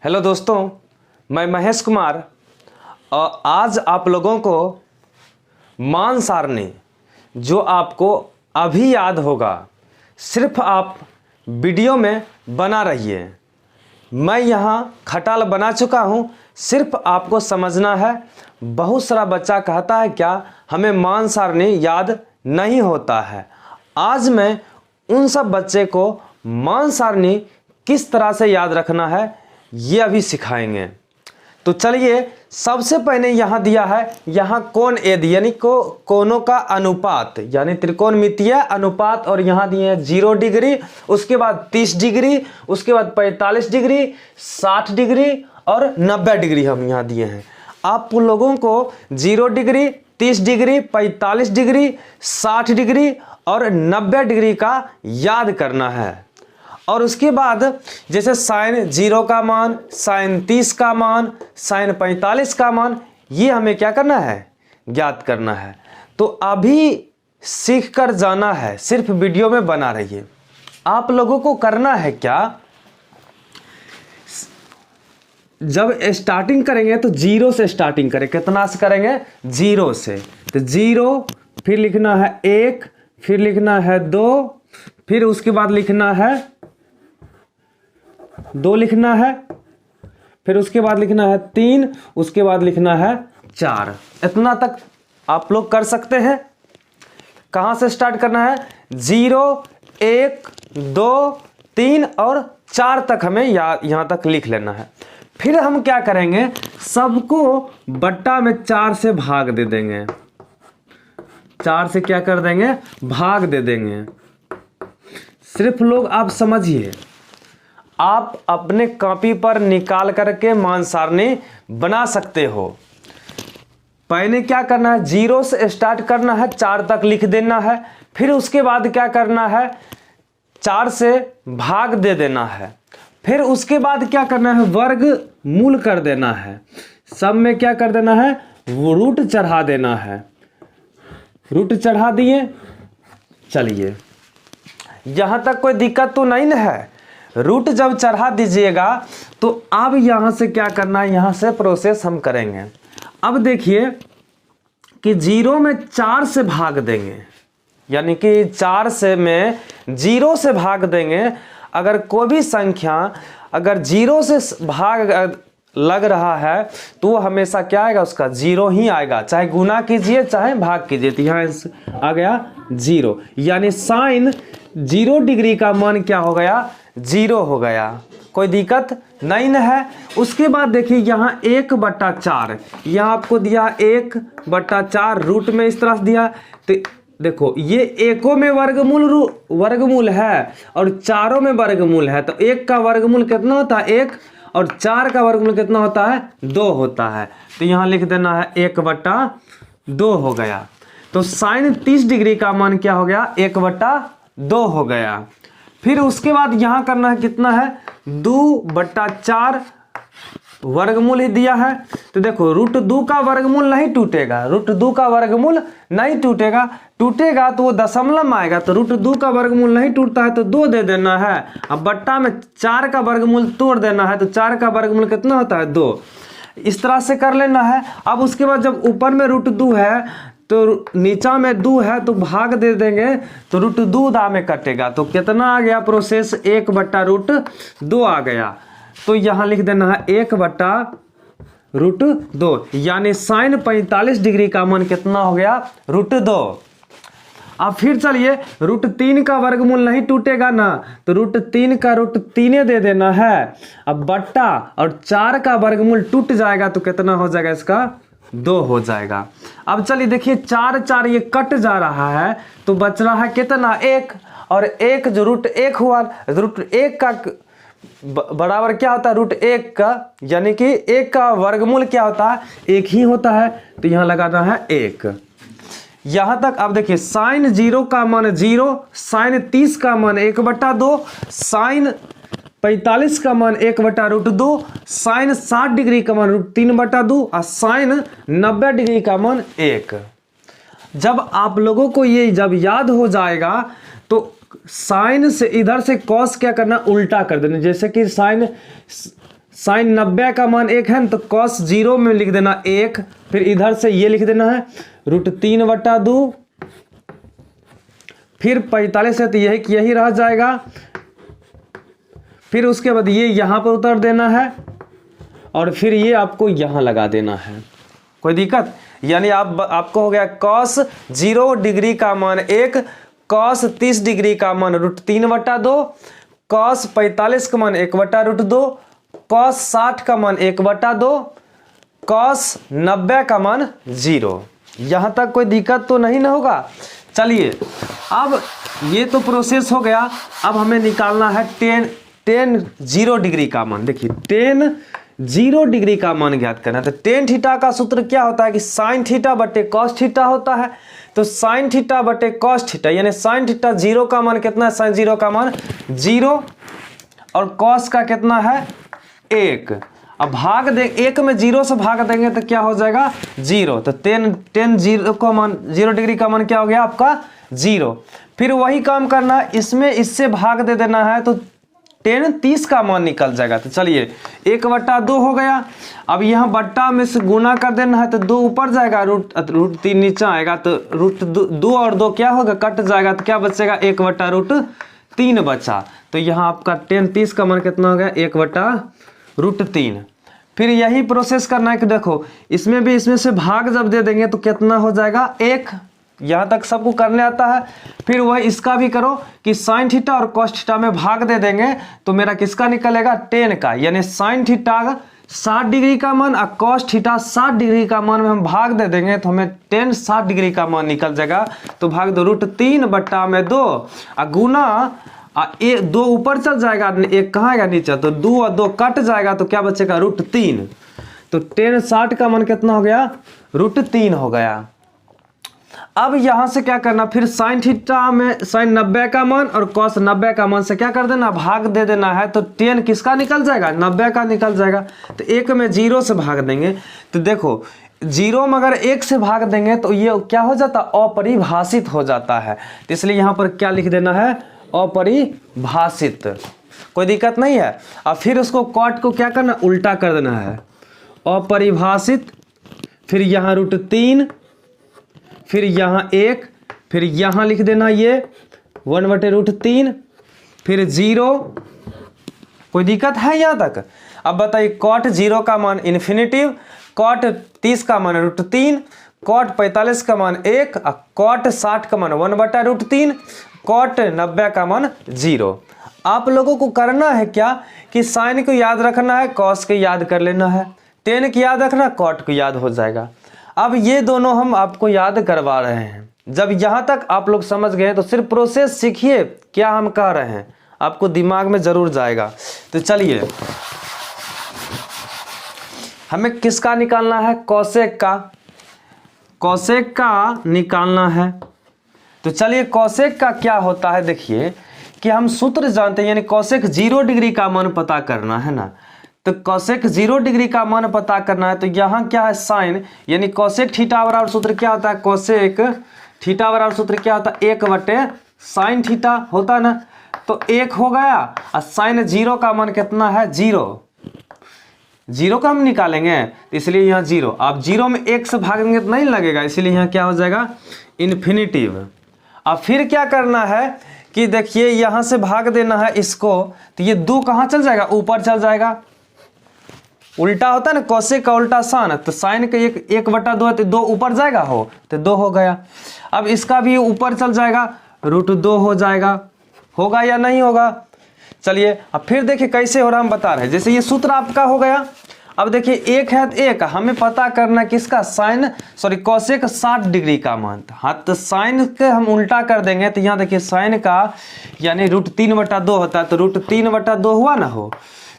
Hello दोस्तों, मैं महेश कुमार और आज आप लोगों को मान सारणी जो आपको अभी याद होगा, सिर्फ आप वीडियो में बना रहिए। मैं यहाँ खटाल बना चुका हूँ, सिर्फ आपको समझना है। बहुत सारा बच्चा कहता है क्या हमें मान सारणी याद नहीं होता है। आज मैं उन सब बच्चे को मान सारणी किस तरह से याद रखना है ये अभी सिखाएंगे। तो चलिए, सबसे पहले यहाँ दिया है, यहाँ कोण एद यानी कोणों का अनुपात यानी त्रिकोणमितीय अनुपात, और यहाँ दिए हैं 0 डिग्री, उसके बाद 30 डिग्री, उसके बाद 45 डिग्री, 60 डिग्री और 90 डिग्री हम यहाँ दिए हैं। आप लोगों को 0 डिग्री, 30 डिग्री, 45 डिग्री, 60 डिग्री और 90 डिग्री का याद करना है। और उसके बाद जैसे साइन 0 का मान, साइन 30 का मान, साइन 45 का मान, ये हमें क्या करना है, ज्ञात करना है। तो अभी सीख कर जाना है, सिर्फ वीडियो में बना रहिए। आप लोगों को करना है क्या, जब स्टार्टिंग करेंगे तो 0 से स्टार्टिंग करें। कितना से करेंगे, 0 से। तो 0, फिर लिखना है 1, फिर लिखना है 2, फिर उसके बाद लिखना है 2 लिखना है, फिर उसके बाद लिखना है 3, उसके बाद लिखना है 4। इतना तक आप लोग कर सकते हैं। कहाँ से स्टार्ट करना है, 0, 1, 2, 3 और 4 तक हमें यहाँ तक लिख लेना है। फिर हम क्या करेंगे, सबको बट्टा में 4 से भाग दे देंगे। 4 से क्या कर देंगे, भाग दे देंगे। सिर्फ लोग आप समझिए, आप अपने कॉपी पर निकाल करके मान सारणी बना सकते हो। पहले क्या करना है, 0 से स्टार्ट करना है, 4 तक लिख देना है। फिर उसके बाद क्या करना है, 4 से भाग दे देना है। फिर उसके बाद क्या करना है, वर्ग मूल कर देना है। सब में क्या कर देना है, रूट चढ़ा देना है। रूट चढ़ा दिए। चलिए, यहां तक कोई दिक्कत तो नहीं है। रूट जब चढ़ा दीजिएगा तो अब यहां से क्या करना है, यहां से प्रोसेस हम करेंगे। अब देखिए कि 0 में 4 से भाग देंगे, यानी कि 4 से में 0 से भाग देंगे। अगर कोई भी संख्या अगर 0 से भाग लग रहा है तो वो हमेशा क्या आएगा, उसका 0 ही आएगा। चाहे गुना कीजिए चाहे भाग कीजिए। तो यहाँ आ गया 0, यानी साइन 0 डिग्री का मान क्या हो गया, 0 हो गया। कोई दिक्कत नहीं है। उसके बाद देखिए यहाँ 1/4, यहाँ आपको दिया 1/4, रूट में इस तरह से दिया। तो देखो ये एकों में वर्गमूल है और चारों में वर्गमूल है। तो 1 का वर्गमूल कितना होता है, 1, और 4 का वर्गमूल कितना होता है, 2 होता है। तो यहाँ लिख देना है 1/2 हो गया। तो साइन 30 डिग्री का मान क्या हो गया, 1/2 हो गया। फिर उसके बाद यहाँ करना है, कितना है, 2/4 वर्गमूल ही दिया है। तो देखो √2 का वर्गमूल नहीं टूटेगा, √2 का वर्गमूल नहीं टूटेगा। टूटेगा तो वो दशमलव में आएगा। तो √2 का वर्गमूल नहीं टूटता है तो 2 दे देना है। अब बट्टा में 4 का वर्गमूल तोड़ देना है। तो 4 का वर्गमूल कितना होता है, 2। इस तरह से कर लेना है। अब उसके बाद जब ऊपर में √2 है तो नीचा में 2 है तो भाग दे देंगे, तो √2 दा में कटेगा। तो कितना आ गया प्रोसेस, 1/√2 आ गया। तो यहाँ लिख देना है 1/√2, यानी साइन 45 डिग्री का मान कितना हो गया, √2। अब फिर चलिए, √3 का वर्गमूल नहीं टूटेगा ना, तो √3 का √3 दे देना है। अब बट्टा और 4 का वर्गमूल टूट जाएगा तो कितना हो जाएगा, इसका 2 हो जाएगा। अब चलिए देखिए 4 ये कट जा रहा है तो बच रहा है कितना, 1, और 1 जो √1 हुआ, √1 का बराबर क्या होता है, √1 का, यानी कि 1 का वर्गमूल क्या होता है, 1 ही होता है। तो यहाँ लगाना है 1। यहां तक अब देखिए साइन 0 का मान 0, साइन 30 का मान 1/2, साइन 45 का मान 1/√2, साइन 60 डिग्री का मान √3/2 और साइन 90 डिग्री का मान 1। जब आप लोगों को ये जब याद हो जाएगा तो साइन से इधर से कॉस क्या करना, उल्टा कर देना। जैसे कि साइन साइन 90 का मान 1 है, तो कॉस 0 में लिख देना 1, फिर इधर से ये लिख देना है √3/2, फिर 45 है तो यही रह जाएगा, फिर उसके बाद ये यहाँ पर उतर देना है और फिर ये आपको यहाँ लगा देना है। कोई दिक्कत? यानी आपको हो गया कॉस 0 डिग्री का मान 1, कॉस 30 डिग्री का मान √3/2, कॉस 45 का मान 1/√2, कॉस 60 का मान 1/2, कॉस 90 का मान 0। यहाँ तक कोई दिक्कत तो नहीं ना होगा। चलिए अब ये तो प्रोसेस हो गया। अब हमें निकालना है टेन 0 डिग्री का मान। देखिए टेन 0 डिग्री का मान ज्ञात करना है। तो टेन थीटा का सूत्र क्या होता है कि साइन थीटा बटे कॉस थीटा होता है। तो साइन थीटा बटे कॉस थीटा, यानी साइन थीटा 0 का मान कितना है, साइन 0 का मान 0 और कॉस का कितना है 1। अब भाग दे 1 में 0 से भाग देंगे तो क्या हो जाएगा 0। तो टेन 0 का मान 0 डिग्री का मान क्या हो गया आपका 0। फिर वही काम करना, इसमें इससे भाग दे देना है तो टेन 30 का मान निकल जाएगा। तो चलिए 1/2 हो गया। अब यहाँ बट्टा में से गुना कर देना है तो 2 ऊपर जाएगा, √3 नीचे आएगा तो √2 और 2 क्या होगा कट जाएगा, तो क्या बचेगा 1/√3 बचा। तो यहाँ आपका टेन 30 का मान कितना हो गया 1/√3। फिर यही प्रोसेस करना है कि देखो इसमें भी इसमें से भाग जब दे देंगे तो कितना हो जाएगा 1। यहाँ तक सबको करने आता है। फिर वह इसका भी करो कि साइन थीटा और कॉस थीटा में भाग दे देंगे तो मेरा किसका निकलेगा टेन का, यानी साइन थीटा 60 डिग्री का मान और कॉस थीटा 60 डिग्री का मान में हम भाग दे देंगे तो हमें टेन 60 डिग्री का मान निकल जाएगा। तो भाग दो √3/2 और गुना 2 ऊपर चल जाएगा, 1 कहाँ आएगा नीचे, तो 2 और 2 कट जाएगा तो क्या बचेगा √3। तो टेन 60 का मान कितना हो गया √3 हो गया। अब यहां से क्या करना, फिर साइन थीटा में साइन 90 का मान और कॉस 90 का मान से क्या कर देना भाग दे देना है। तो टेन किसका निकल जाएगा 90 का निकल जाएगा। तो 1 में 0 से भाग देंगे तो देखो 0 में अगर 1 से भाग देंगे तो ये क्या हो जाता अपरिभाषित हो जाता है। तो इसलिए यहां पर क्या लिख देना है अपरिभाषित। कोई दिक्कत नहीं है। अब फिर उसको कॉट को क्या करना उल्टा कर देना है अपरिभाषित, फिर यहाँ √3, फिर यहाँ 1, फिर यहाँ लिख देना ये 1/√3, फिर 0। कोई दिक्कत है यहाँ तक? अब बताइए कॉट 0 का मान इन्फिनिटिव, कॉट 30 का मान √3, कॉट 45 का मान 1, कॉट 60 का मान 1/√3, कॉट 90 का मान 0। आप लोगों को करना है क्या कि साइन को याद रखना है, कॉस को याद कर लेना है, टेन को याद रखना, कॉट को याद हो जाएगा। अब ये दोनों हम आपको याद करवा रहे हैं। जब यहाँ तक आप लोग समझ गए तो सिर्फ प्रोसेस सीखिए क्या हम कह रहे हैं, आपको दिमाग में जरूर जाएगा। तो चलिए हमें किसका निकालना है कोसेक का, कोसेक का निकालना है। तो चलिए कोसेक का क्या होता है देखिए कि हम सूत्र जानते हैं, यानी कोसेक 0 डिग्री का मान पता करना है ना। तो कोसेक 0 डिग्री का मान पता करना है तो यहाँ क्या है साइन, यानी कोसेक थीटा बराबर सूत्र क्या होता है कोसेक थीटा बराबर सूत्र क्या होता है 1/sin थीटा होता है ना। तो 1 हो गया और साइन 0 का मान कितना है 0 का हम निकालेंगे तो इसलिए यहाँ 0। आप 0 में 1 से भागेंगे तो नहीं लगेगा, इसलिए यहाँ क्या हो जाएगा इन्फिनिटिव। अब फिर क्या करना है कि देखिए यहाँ से भाग देना है इसको, तो ये 2 कहाँ चल जाएगा ऊपर चल जाएगा। उल्टा होता है ना कोसेक का उल्टा साइन, तो साइन का 1/2 है तो 2 ऊपर जाएगा हो तो 2 हो गया। अब इसका भी ऊपर चल जाएगा √2 हो जाएगा। होगा या नहीं होगा? चलिए अब फिर देखिए कैसे हो रहा हम बता रहे हैं। जैसे ये सूत्र आपका हो गया। अब देखिए 1 है तो 1 हमें पता करना किसका कोसेक 60 डिग्री का मान। हाँ तो साइन के हम उल्टा कर देंगे तो यहाँ देखिए साइन का यानी √3/2 होता है तो √3/2 हुआ ना हो।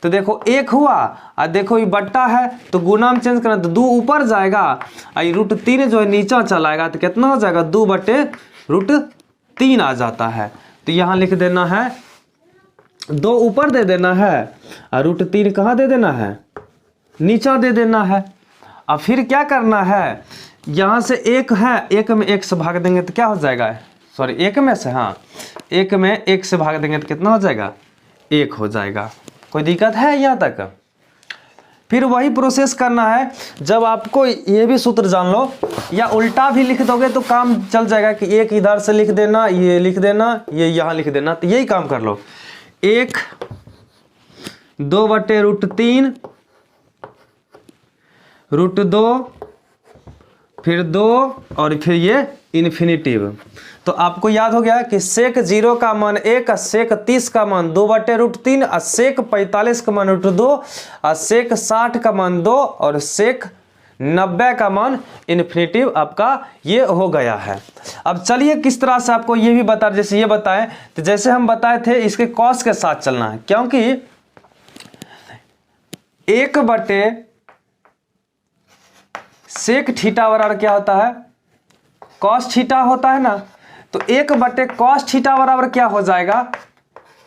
तो देखो 1 हुआ और देखो ये बट्टा है तो गुना में चेंज करना तो 2 ऊपर जाएगा और √3 जो है नीचा चलाएगा तो कितना हो जाएगा 2/√3 आ जाता है। तो यहाँ लिख देना है 2 ऊपर दे देना है और √3 कहाँ दे देना है नीचा दे देना है। अब फिर क्या करना है यहाँ से 1 है 1 में 1 से भाग देंगे तो क्या हो जाएगा 1 में से 1 में 1 से भाग देंगे तो कितना हो जाएगा 1 हो जाएगा। कोई दिक्कत है यहाँ तक? फिर वही प्रोसेस करना है। जब आपको ये भी सूत्र जान लो या उल्टा भी लिख दोगे तो काम चल जाएगा कि एक इधर से लिख देना, ये लिख देना, ये यहाँ लिख देना, तो यही काम कर लो। 1 2/√3 √2 फिर 2 और फिर ये इन्फिनिटिव। तो आपको याद हो गया कि सेक 0 का मान 1, सेक 30 का मान 2/√3, सेक 45 का मान √2, सेक 60 का मान 2 और सेक 90 का मान इन्फिनिटिव आपका ये हो गया है। अब चलिए किस तरह से आपको ये भी बता, जैसे ये बताएं तो जैसे हम बताए थे इसके कॉस के साथ चलना है, क्योंकि 1/सेक थीटा बराबर क्या होता है, कॉस थीटा होता है ना। तो 1/cos थीटा बराबर क्या हो जाएगा,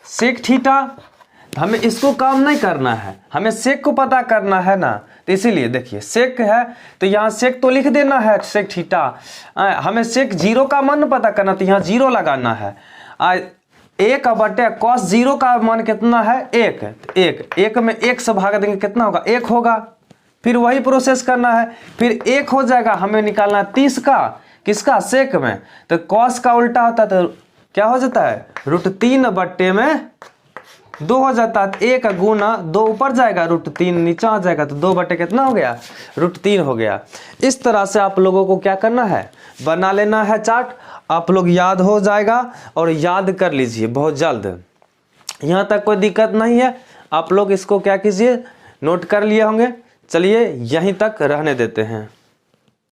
सेक थीटा। हमें इसको काम नहीं करना है, हमें सेक को पता करना है ना। तो इसीलिए देखिए सेक है तो यहाँ सेक तो लिख देना है सेक थीटा। हमें सेक 0 का मान पता करना, तो यहाँ 0 लगाना है। 1/cos 0 का मान कितना है, 1। 1 में 1 से भाग देंगे कितना होगा, 1 होगा। फिर वही प्रोसेस करना है, फिर 1 हो जाएगा, हमें निकालना है 30 का, किसका, सेक में। तो कॉस का उल्टा होता है तो क्या हो जाता है, √3/2 हो जाता है। 1 गुना 2 ऊपर जाएगा, √3 नीचे आ जाएगा, तो 2/ कितना हो गया, √3 हो गया। इस तरह से आप लोगों को क्या करना है, बना लेना है चार्ट। आप लोग याद हो जाएगा और याद कर लीजिए बहुत जल्द। यहाँ तक कोई दिक्कत नहीं है, आप लोग इसको क्या कीजिए, नोट कर लिए होंगे। चलिए यहीं तक रहने देते हैं।